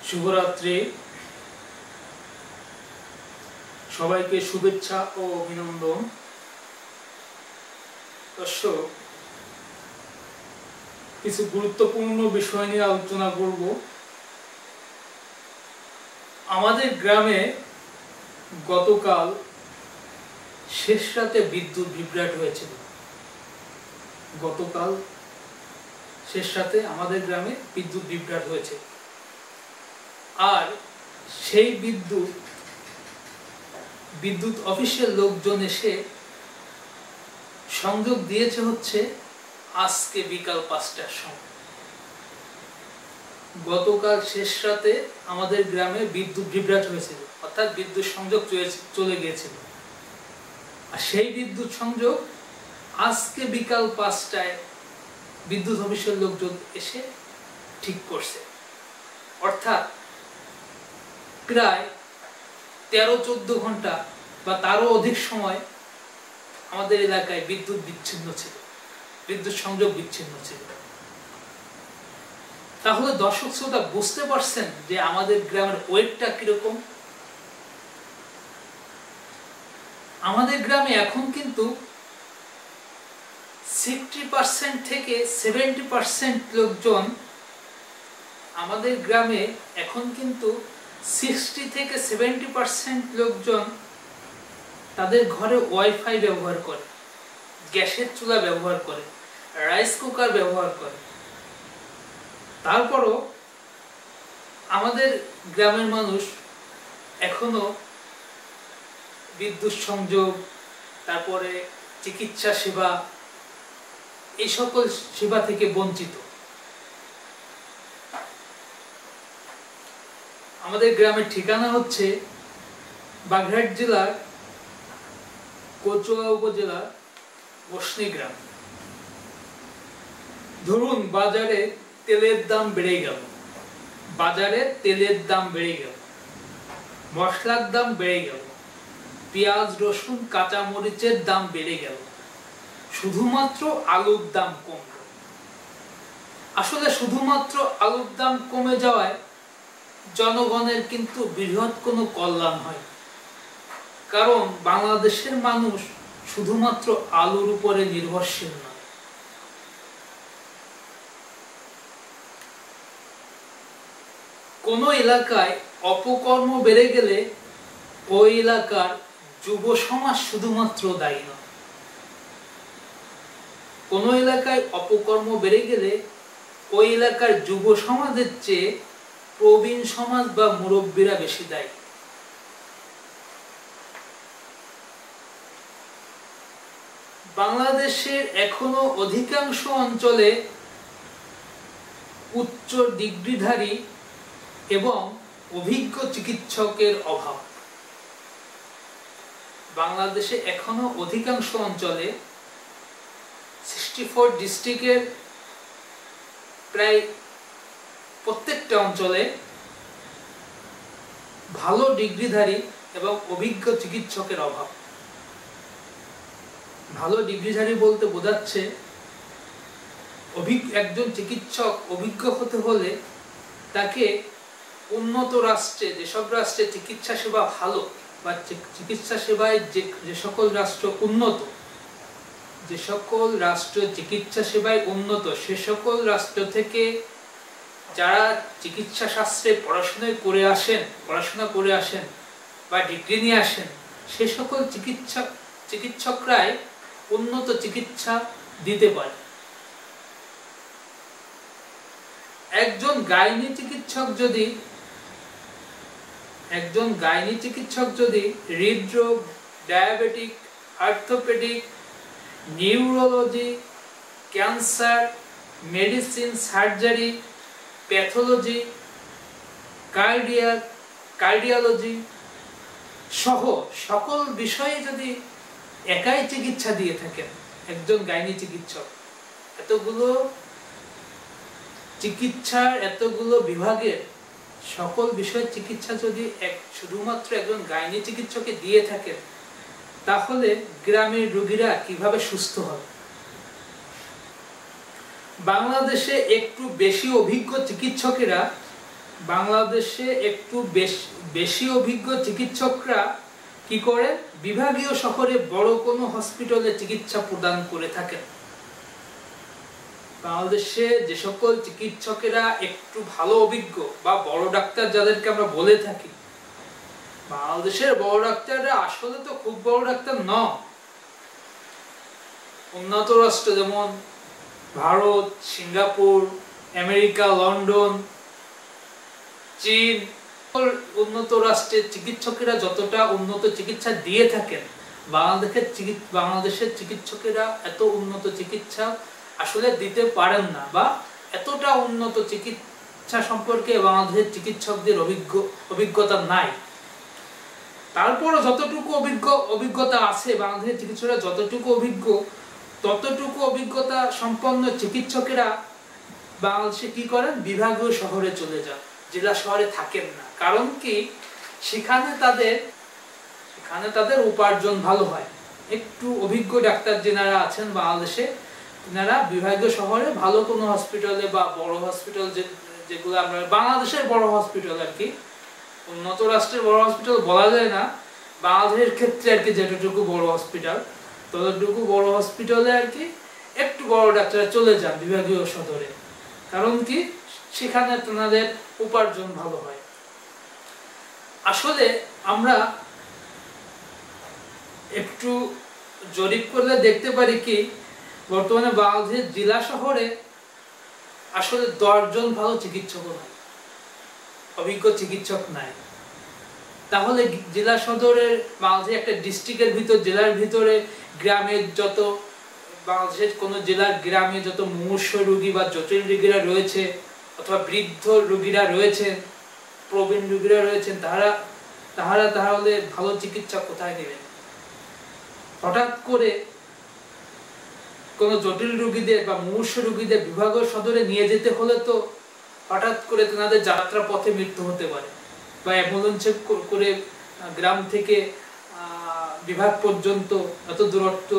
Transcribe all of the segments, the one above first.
শুভরাত্রি। সবাইকে শুভেচ্ছা ও অভিনন্দন। দর্শক, কিছু গুরুত্বপূর্ণ বিষয় নিয়ে আলোচনা করব। আমাদের গ্রামে গতকাল শেষ রাতে বিদ্যুৎ বিভ্রাট হয়েছিল। গতকাল শেষ রাতে আমাদের গ্রামে বিদ্যুৎ বিভ্রাট হয়েছে, আর সেই বিদ্যুৎ অফিসের লোকজন এসে সংযোগ দিয়েছে হচ্ছে আজকে বিকাল 5টার সময়। গতকাল শেষ রাতে আমাদের গ্রামে বিদ্যুৎ বিভ্রাট হয়েছিল, অর্থাৎ বিদ্যুৎ সংযোগ চলে গিয়েছিল, আর সেই বিদ্যুৎ সংযোগ আজকে বিকাল 5টায় বিদ্যুৎ অফিসের লোকজন এসে ঠিক করছে। অর্থাৎ প্রায় 13-14 ঘন্টা বা তারও অধিক সময় আমাদের এলাকায় বিদ্যুৎ সংযোগ বিচ্ছিন্ন ছিল। তাহলে দর্শক শ্রোতা বুঝতে পারছেন যে আমাদের গ্রামের ওয়েটটা কিরকম। আমাদের গ্রামে এখন কিন্তু 60% থেকে 70% লোকজন, আমাদের গ্রামে এখন কিন্তু 60 থেকে 70% লোকজন তাদের ঘরে ওয়াইফাই ব্যবহার করে, গ্যাসের চুলা ব্যবহার করে, রাইস কুকার ব্যবহার করে। তারপরও আমাদের গ্রামের মানুষ এখনো বিদ্যুৎ সংযোগ, তারপরে চিকিৎসা সেবা, এই সকল সেবা থেকে বঞ্চিত। আমাদের গ্রামের ঠিকানা হচ্ছে বাগেরহাট জেলার কচুয়া উপজেলার বসনি গ্রাম। ধরুন বাজারে তেলের দাম বেড়ে গেল, মশলার দাম বেড়ে গেল, পেঁয়াজ রসুন কাঁচা মরিচের দাম বেড়ে গেল, শুধুমাত্র আলুর দাম কমল। আসলে শুধুমাত্র আলুর দাম কমে যাওয়ায় জনগণের কিন্তু বৃহৎ কোনো কল্যাণ হয়, কারণ বাংলাদেশের মানুষ শুধুমাত্র আলুর উপরে নির্ভরশীল নয়। কোন এলাকায় অপকর্ম বেড়ে গেলে ওই এলাকার যুব সমাজ শুধুমাত্র দায়ী নয়। কোন এলাকায় অপকর্ম বেড়ে গেলে ওই এলাকার যুব সমাজের চেয়ে প্রবীণ সমাজ বা মুরব্বীরা বেশি দায়ী। বাংলাদেশের এখনো অধিকাংশ অঞ্চলে উচ্চ ডিগ্রিধারী এবং অভিজ্ঞ চিকিৎসকের অভাব। বাংলাদেশে এখনো অধিকাংশ অঞ্চলে 64 ডিস্ট্রিক্টের প্রায় প্রত্যেকটা অঞ্চলে ভালো ডিগ্রিধারী এবং অভিজ্ঞ চিকিৎসকের অভাব। ভালো ডিগ্রিধারী বলতে বোঝাচ্ছে একজন চিকিৎসক অভিজ্ঞ হতে হলে তাকে উন্নত রাষ্ট্রে, যেসব রাষ্ট্রে চিকিৎসা সেবা ভালো বা চিকিৎসা সেবায় যে সকল রাষ্ট্র উন্নত, যে সকল রাষ্ট্র চিকিৎসা সেবায় উন্নত, সে সকল রাষ্ট্র থেকে যারা চিকিৎসা শাস্ত্রে পড়াশোনা করে আসেন বা ডিগ্রি নিয়ে আসেন, সে সকল চিকিৎসকরাই উন্নত চিকিৎসা দিতে পারে। একজন গাইনি চিকিৎসক যদি হৃদরোগ, diabetic, orthopaedic, neurology, cancer, medicine, surgery, pathology, cardiology সহ সকল বিষয়ে যদি একাই চিকিৎসা দিয়ে থাকেন, একজন গাইনি চিকিৎসক এতগুলো বিভাগের সকল বিষয়ের চিকিৎসা যদি শুধুমাত্র একজন গাইনি চিকিৎসকে দিয়ে থাকেন, তাহলে গ্রামের রোগীরা কিভাবে সুস্থ হবে? বাংলাদেশে একটু বেশি অভিজ্ঞ চিকিৎসকেরা বাংলাদেশে একটু বেশি অভিজ্ঞ চিকিৎসকরা কি করে, বিভাগীয় শহরে বড় কোনো হসপিটালে চিকিৎসা প্রদান করে থাকেন। বাংলাদেশে যে সকল চিকিৎসকেরা একটু ভালো অভিজ্ঞ বা বড় ডাক্তার যাদেরকে আমরা বলে থাকি, বাংলাদেশের বড় ডাক্তাররা আসলে তো খুব বড় ডাক্তার নয়। উন্নত রাষ্ট্র যেমন ভারত, সিঙ্গাপুর, আমেরিকা, লন্ডন, চীন, উন্নত রাষ্ট্রের চিকিৎসকেরা যতটা উন্নত চিকিৎসা দিয়ে থাকেন, বাংলাদেশের চিকিৎসকেরা এত উন্নত চিকিৎসা আসলে দিতে পারেন না, বা এতটা উন্নত চিকিৎসা সম্পর্কে বাংলাদেশের চিকিৎসকদের অভিজ্ঞতা নাই। তারপরও যতটুকু অভিজ্ঞতা আছে, বাংলাদেশের চিকিৎসকরা যতটুকু অভিজ্ঞ, ততটুকু অভিজ্ঞতা সম্পন্ন চিকিৎসকেরা বাংলাদেশে কি করেন, বিভাগীয় শহরে চলে যান, জেলা শহরে থাকেন না। কারণ কি, সেখানে তাদের উপার্জন ভালো হয়। একটু অভিজ্ঞ ডাক্তার যেনারা আছেন বাংলাদেশে, তেনারা বিভাগীয় শহরে ভালো কোনো হসপিটালে বা বড় হসপিটাল, যেগুলো আমরা বাংলাদেশের বড় হসপিটাল আর কি, উন্নত রাষ্ট্রের বড় হসপিটাল বলা যায় না, বাংলাদেশের ক্ষেত্রে আর কি যেটুকু বড় হসপিটাল, ততটুকু বড় হসপিটালে আর কি একটু বড় ডাক্তার চলে যান বিভাগীয় সদরে। কারণ কি, সেখানে তেনাদের উপার্জন ভালো হয়। আসলে আমরা একটু জরিপ করলে দেখতে পারি কি, বর্তমানে বাংলাদেশের জেলা শহরে আসলে 10 জন ভালো চিকিৎসক নাই, অভিজ্ঞ চিকিৎসক নাই। তাহলে জেলা সদরের বাংলাদেশের একটা ডিস্ট্রিক্টের ভিতর, জেলার ভিতরে গ্রামের যত, বাংলাদেশের কোন জেলার গ্রামে যত মুমূর্ষু রোগী বা জটিল রোগীরা রয়েছে, অথবা বৃদ্ধ রোগীরা রয়েছেন, প্রবীণ রোগীরা রয়েছেন, তাহলে ভালো চিকিৎসা কোথায় নেবেন? হঠাৎ করে কোন জটিল রোগীদের বা মুমূর্ষু রোগীদের বিভাগীয় সদরে নিয়ে যেতে হলে তো হঠাৎ করে তাদের যাত্রা পথে মৃত্যু হতে পারে, বা অ্যাম্বুলেন্সে করে গ্রাম থেকে বিভাগ পর্যন্ত এত দূরত্ব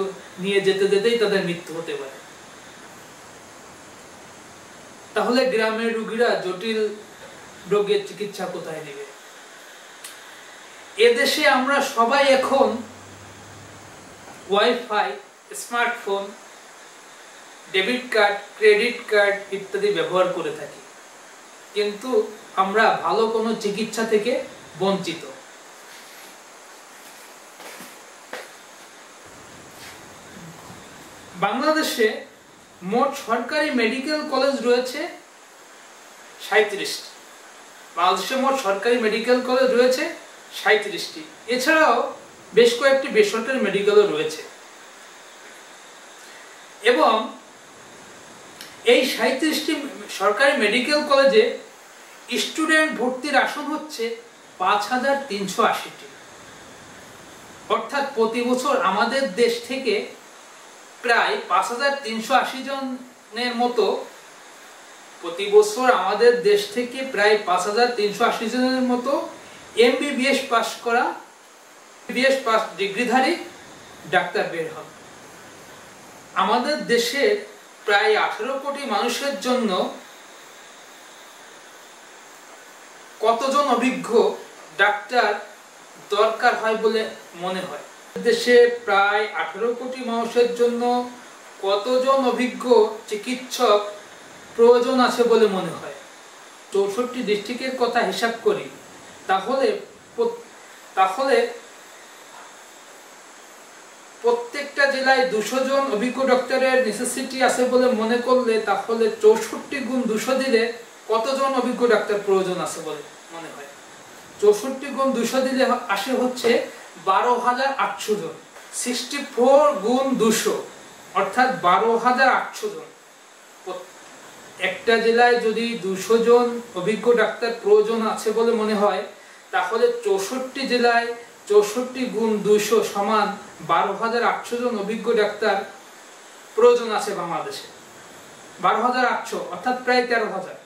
নিয়ে যেতেই তাদের মৃত্যু হতে পারে। তাহলে গ্রামের রোগীরা জটিল রোগের চিকিৎসা কোথায় নেবে? এদেশে আমরা সবাই এখন wifi, smartphone, debit card, credit card ইত্যাদি ব্যবহার করে থাকি, কিন্তু আমরা ভালো কোনো চিকিৎসা থেকে বঞ্চিত। বাংলাদেশে মোট সরকারি মেডিকেল কলেজ রয়েছে 37টি। বাংলাদেশে মোট সরকারি মেডিকেল কলেজ রয়েছে 37টি। এছাড়াও বেশ কয়েকটি বেসরকারি মেডিকেলও রয়েছে, এবং এই 37টি সরকারি মেডিকেল কলেজে স্টুডেন্ট ভর্তির আসন হচ্ছে 5380টি। অর্থাৎ প্রতি বছর আমাদের দেশ থেকে প্রায় 5380 জনের মতো, প্রতি বছর আমাদের দেশ থেকে প্রায় 5380 জনের মতো এমবিবিএস পাস করা, এমবিবিএস পাস ডিগ্রিধারী ডাক্তার বের হন। আমাদের দেশের প্রায় 18 কোটি মানুষের জন্য কতজন অভিজ্ঞ ডাক্তার দরকার হয় বলে মনে হয়? দেশে প্রায় 18 কোটি মানুষের জন্য কতজন অভিজ্ঞ চিকিৎসক প্রয়োজন আছে বলে মনে হয়? 64 ডিস্ট্রিক্টের কথা হিসাব করি, তাহলে প্রত্যেকটা জেলায় 200 জন অভিজ্ঞ ডক্টরের নেসেসিটি আছে বলে মনে করলে, তাহলে 64 গুণ 200 দিলে কতজন অভিজ্ঞ ডাক্তার প্রয়োজন আছে বলে মনে হয়? 64 গুণ 200 দিলে আসে হচ্ছে 12,800 জন। 64 গুণ 200 অর্থাৎ 12,800 জন। একটা জেলায় যদি 200 জন অভিজ্ঞ ডাক্তার প্রয়োজন আছে বলে মনে হয়, তাহলে 64 জেলায় 64 গুণ 200 সমান 12,800 জন অভিজ্ঞ ডাক্তার প্রয়োজন আছে বাংলাদেশে। 12,800 অর্থাৎ প্রায় 13,000।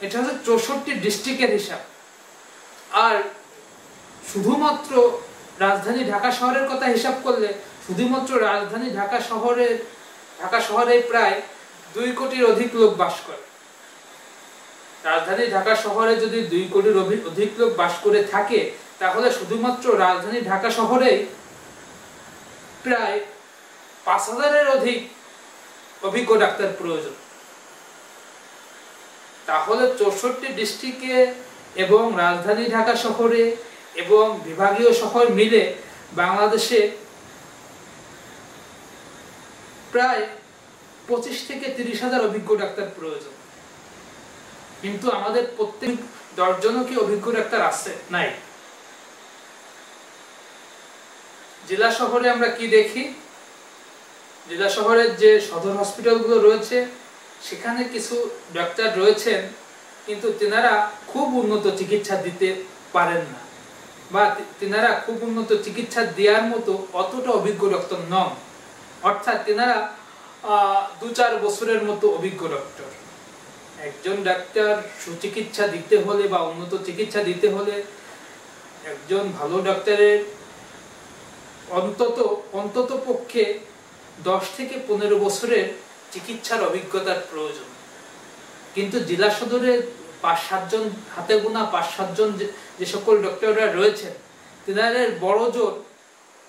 এটা হচ্ছে 64 ডিস্ট্রিক্টের হিসাব। আর শুধুমাত্র রাজধানী ঢাকা শহরের কথা হিসাব করলে, শুধুমাত্র রাজধানী ঢাকা শহরে প্রায় 2 কোটির অধিক লোক বাস করে। রাজধানী ঢাকা শহরে যদি 2 কোটির অধিক লোক বাস করে থাকে, তাহলে শুধুমাত্র রাজধানী ঢাকা শহরেই প্রায় 5000-এর অধিক অভিজ্ঞ ডাক্তার প্রয়োজন। তাহলে 64 ডিস্ট্রিক্টে এবং রাজধানী ঢাকা শহরে এবং বিভাগীয় শহর মিলে বাংলাদেশে প্রায় 25 থেকে 30,000 অভিজ্ঞ ডাক্তার প্রয়োজন। কিন্তু আমাদের প্রত্যেক 10 জনও কি অভিজ্ঞ ডাক্তার আছে? নাই। জেলা শহরে আমরা কি দেখি? জেলা শহরের যে সদর হসপিটালগুলো রয়েছে সেখানে কিছু ডাক্তার রয়েছেন, কিন্তু তেনারা খুব উন্নত চিকিৎসা দিতে পারেন না, বা তেনারা খুব উন্নত চিকিৎসা দেওয়ার মতো অতটা অভিজ্ঞ ডক্টর নন। অর্থাৎ তেনারা 2-4 বছরের মতো অভিজ্ঞ ডক্টর। একজন ডাক্তার সুচিকিৎসা দিতে হলে বা উন্নত চিকিৎসা দিতে হলে একজন ভালো ডাক্তারের অন্তত পক্ষে 10 থেকে 15 বছরের চিকিৎসার অভিজ্ঞতার প্রয়োজন। কিন্তু জেলা সদরে 5-7 জন, হাতে গোনা 5-7 জন যে সকল ডক্টররা রয়েছেন, তেনাদের বড় জোর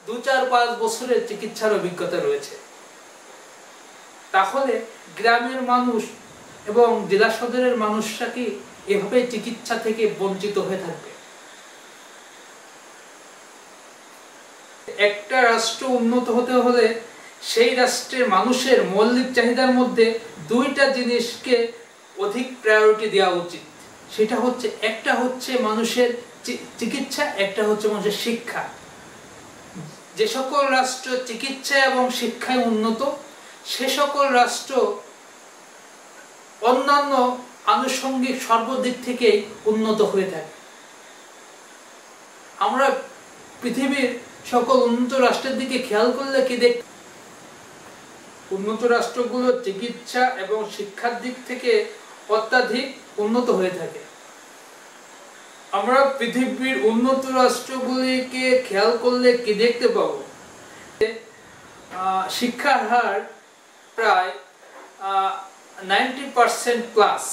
2-4-5 বছরের চিকিৎসার অভিজ্ঞতা রয়েছে। তাহলে গ্রামের মানুষ এবং জেলা সদরের মানুষরা কি এভাবে চিকিৎসা থেকে বঞ্চিত হয়ে থাকবে? একটা রাষ্ট্র উন্নত হতে হলে সেই রাষ্ট্রের মানুষের মৌলিক চাহিদার মধ্যে 2টা জিনিসকে অধিক প্রায়োরিটি দেওয়া উচিত। সেটা হচ্ছে, একটা হচ্ছে মানুষের চিকিৎসা, একটা হচ্ছে মানুষের শিক্ষা। যে সকল রাষ্ট্র চিকিৎসা এবং শিক্ষায় উন্নত, সে সকল রাষ্ট্র অন্যান্য আনুষঙ্গিক সর্বদিক থেকে উন্নত হয়ে থাকে। আমরা পৃথিবীর সকল উন্নত রাষ্ট্রের দিকে খেয়াল করলে কি দেখ, উন্নত রাষ্ট্রগুলো চিকিৎসা এবং শিক্ষার দিক থেকে অত্যাধিক উন্নত হয়ে থাকে। আমরা পৃথিবীর উন্নত রাষ্ট্রগুলিকে খেয়াল করলে কি দেখতে পাবো? শিক্ষার হার প্রায় 90% প্লাস,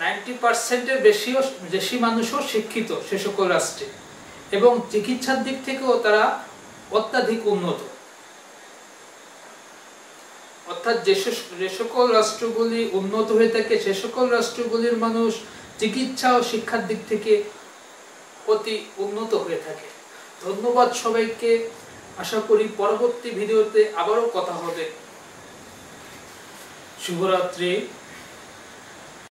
90%-এর বেশি মানুষও শিক্ষিত সে সকল রাষ্ট্রে, এবং চিকিৎসার দিক থেকেও তারা অত্যাধিক উন্নত। অর্থাৎ যে সকল রাষ্ট্রগুলি উন্নত হয়ে থাকে, সে সকল রাষ্ট্রগুলির মানুষ চিকিৎসা ও শিক্ষার দিক থেকে অতি উন্নত হয়ে থাকে। ধন্যবাদ সবাইকে। আশা করি পরবর্তী ভিডিওতে আবারও কথা হবে। শুভরাত্রি।